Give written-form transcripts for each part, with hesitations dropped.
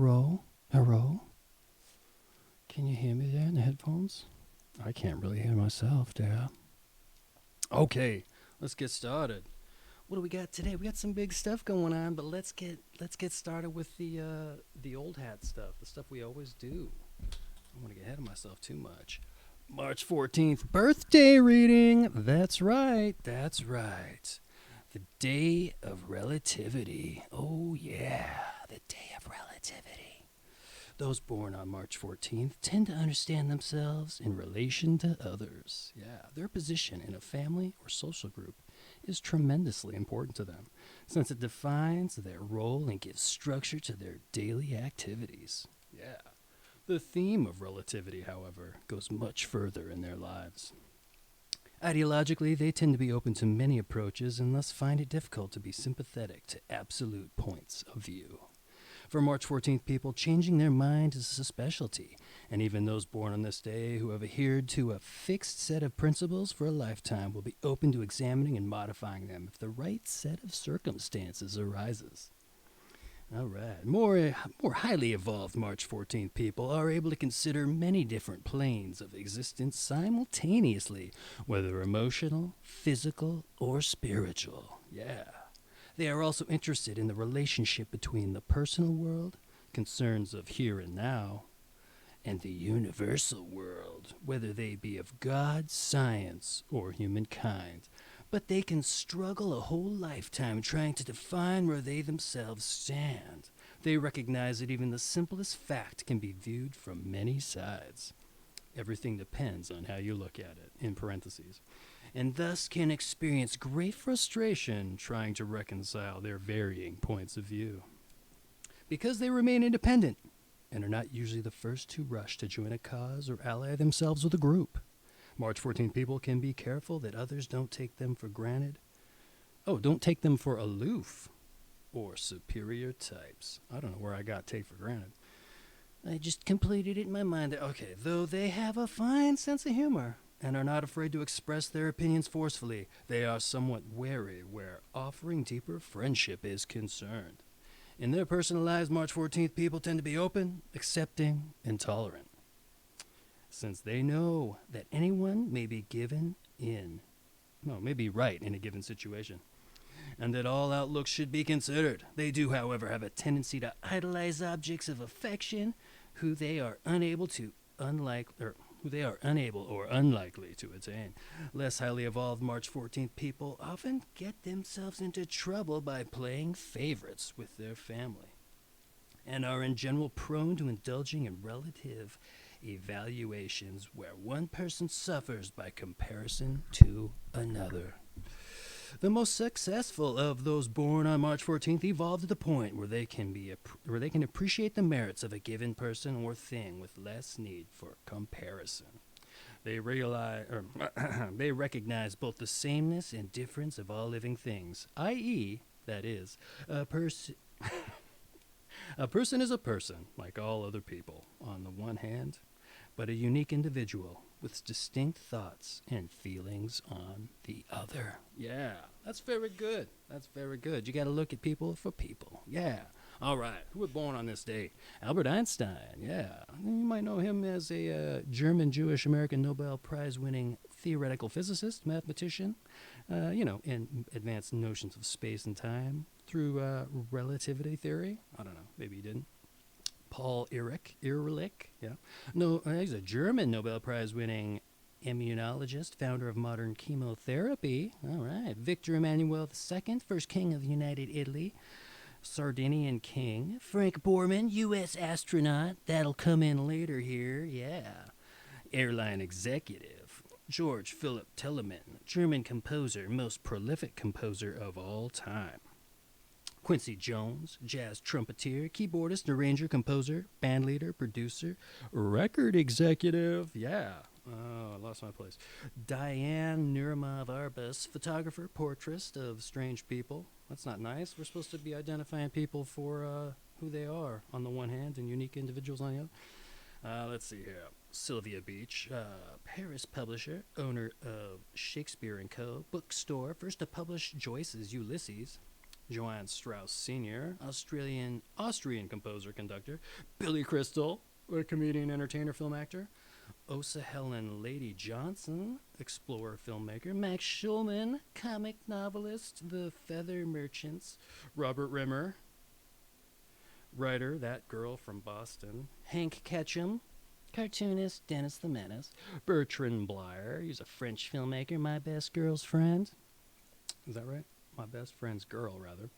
Hello? Hello? Can you hear me there in the headphones? I can't really hear myself there. Okay, let's get started. What do we got today? We got some big stuff going on, but let's get started with the old hat stuff, the stuff we always do. I don't want to get ahead of myself too much. March 14th, birthday reading. That's right. That's right. The day of relativity. Oh, yeah. The day of relativity. Those born on March 14th tend to understand themselves in relation to others. Yeah, their position in a family or social group is tremendously important to them, since it defines their role and gives structure to their daily activities. Yeah. The theme of relativity, however, goes much further in their lives. Ideologically, they tend to be open to many approaches and thus find it difficult to be sympathetic to absolute points of view. For March 14th people, changing their mind is a specialty, and even those born on this day who have adhered to a fixed set of principles for a lifetime will be open to examining and modifying them if the right set of circumstances arises. All right. More highly evolved March 14th people are able to consider many different planes of existence simultaneously, whether emotional, physical, or spiritual. Yeah. They are also interested in the relationship between the personal world, concerns of here and now, and the universal world, whether they be of God, science, or humankind. But they can struggle a whole lifetime trying to define where they themselves stand. They recognize that even the simplest fact can be viewed from many sides. Everything depends on how you look at it, in parentheses, and thus can experience great frustration trying to reconcile their varying points of view. Because they remain independent and are not usually the first to rush to join a cause or ally themselves with a group. March 14 people can be careful that others don't take them for granted. Oh, don't take them for aloof or superior types. I don't know where I got take for granted. I just completed it in my mind. Okay, though they have a fine sense of humor and are not afraid to express their opinions forcefully, they are somewhat wary where offering deeper friendship is concerned. In their personal lives, March 14th people tend to be open, accepting, and tolerant, since they know that anyone may be right in a given situation, and that all outlooks should be considered. They do, however, have a tendency to idolize objects of affection who they are unable or unlikely to attain. Less highly evolved March 14th people often get themselves into trouble by playing favorites with their family, and are in general prone to indulging in relative evaluations where one person suffers by comparison to another. The most successful of those born on March 14th evolve to the point where they can appreciate the merits of a given person or thing with less need for comparison. They recognize both the sameness and difference of all living things, i.e., that is, a person is a person, like all other people, on the one hand, but a unique individual with distinct thoughts and feelings on the other. Yeah, that's very good. That's very good. You got to look at people for people. Yeah. All right. Who was born on this day? Albert Einstein. Yeah. You might know him as a German, Jewish, American Nobel Prize-winning theoretical physicist, mathematician, in advanced notions of space and time through relativity theory. I don't know. Maybe he didn't. Paul Ehrlich, yeah. No, he's a German Nobel Prize-winning immunologist, founder of modern chemotherapy. All right. Victor Emmanuel II, first king of the United Italy. Sardinian king. Frank Borman, U.S. astronaut. That'll come in later here, yeah. Airline executive. George Philip Telemann, German composer, most prolific composer of all time. Quincy Jones, jazz trumpeter, keyboardist, arranger, composer, bandleader, producer, record executive. Yeah. Oh, I lost my place. Diane Nurimov-Arbus, photographer, portraitist of strange people. That's not nice. We're supposed to be identifying people for who they are on the one hand and unique individuals on the other. Let's see here. Sylvia Beach, Paris publisher, owner of Shakespeare & Co. bookstore, first to publish Joyce's Ulysses. Johann Strauss Sr., Austrian composer, conductor. Billy Crystal, a comedian, entertainer, film actor. Osa Helen Lady Johnson, explorer, filmmaker. Max Schulman, comic novelist. The Feather Merchants. Robert Rimmer, writer, That Girl from Boston. Hank Ketchum, cartoonist. Dennis the Menace. Bertrand Blier, he's a French filmmaker. My Best Girl's Friend. Is that right? My Best Friend's Girl, rather.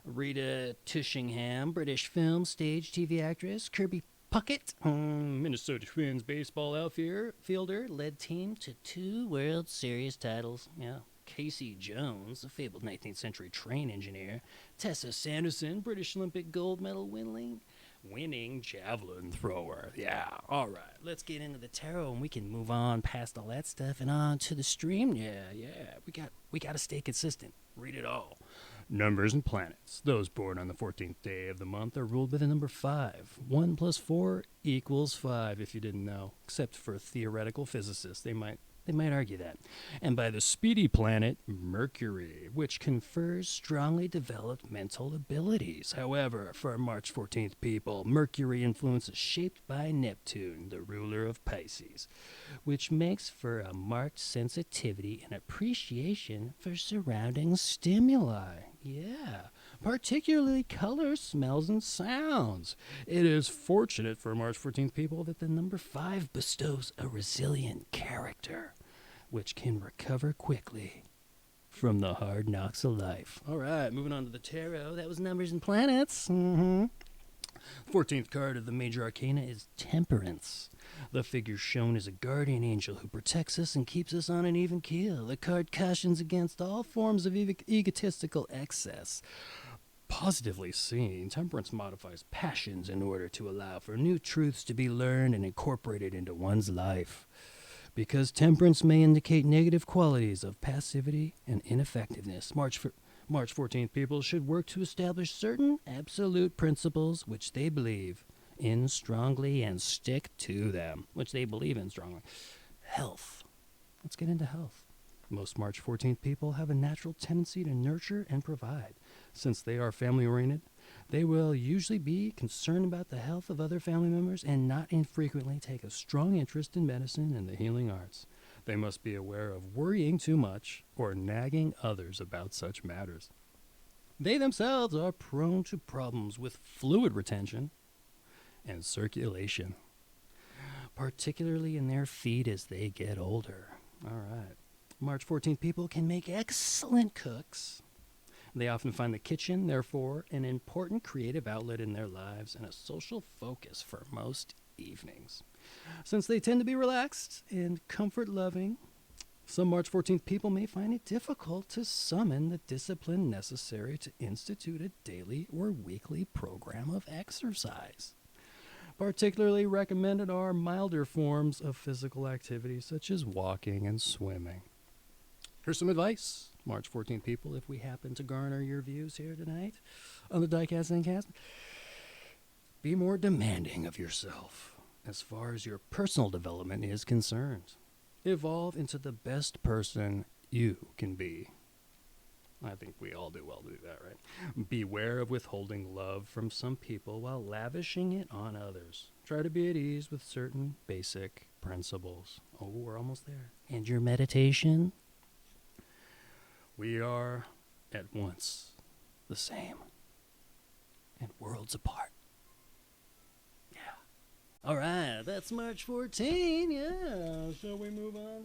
Rita Tishingham, British film, stage, TV actress. Kirby Puckett, Minnesota Twins baseball outfielder, led team to 2 World Series titles. Yeah. Casey Jones, a fabled 19th century train engineer. Tessa Sanderson, British Olympic gold medal winning javelin thrower. Yeah, all right. Let's get into the tarot and we can move on past all that stuff and on to the stream. Yeah. We got to stay consistent. Read it all. Numbers and planets. Those born on the 14th day of the month are ruled by the number 5. 1 plus 4 equals 5, if you didn't know. Except for theoretical physicists. They might argue that. And by the speedy planet, Mercury, which confers strongly developed mental abilities. However, for March 14th people, Mercury influence is shaped by Neptune, the ruler of Pisces, which makes for a marked sensitivity and appreciation for surrounding stimuli. Yeah, particularly colors, smells, and sounds. It is fortunate for March 14th people that the number 5 bestows a resilient character, which can recover quickly from the hard knocks of life. All right, moving on to the tarot. That was numbers and planets. 14th card of the major arcana is Temperance. The figure shown is a guardian angel who protects us and keeps us on an even keel. The card cautions against all forms of egotistical excess. Positively seen, Temperance modifies passions in order to allow for new truths to be learned and incorporated into one's life. Because Temperance may indicate negative qualities of passivity and ineffectiveness, March 14th people should work to establish certain absolute principles which they believe in strongly and stick to them, which they believe in strongly. Health. Let's get into health. Most March 14th people have a natural tendency to nurture and provide. Since they are family-oriented, they will usually be concerned about the health of other family members and not infrequently take a strong interest in medicine and the healing arts. They must be aware of worrying too much or nagging others about such matters. They themselves are prone to problems with fluid retention and circulation, particularly in their feet as they get older. All right. March 14th people can make excellent cooks. They often find the kitchen, therefore, an important creative outlet in their lives and a social focus for most evenings. Since they tend to be relaxed and comfort-loving, some March 14th people may find it difficult to summon the discipline necessary to institute a daily or weekly program of exercise. Particularly recommended are milder forms of physical activity such as walking and swimming. Here's some advice, March 14th people, if we happen to garner your views here tonight on the Diecast and Cast. Be more demanding of yourself as far as your personal development is concerned. Evolve into the best person you can be. I think we all do well to do that, right? Beware of withholding love from some people while lavishing it on others. Try to be at ease with certain basic principles. Oh, we're almost there. And your meditation? We are at once the same and worlds apart. Yeah. All right, that's March 14. Yeah. Shall we move on?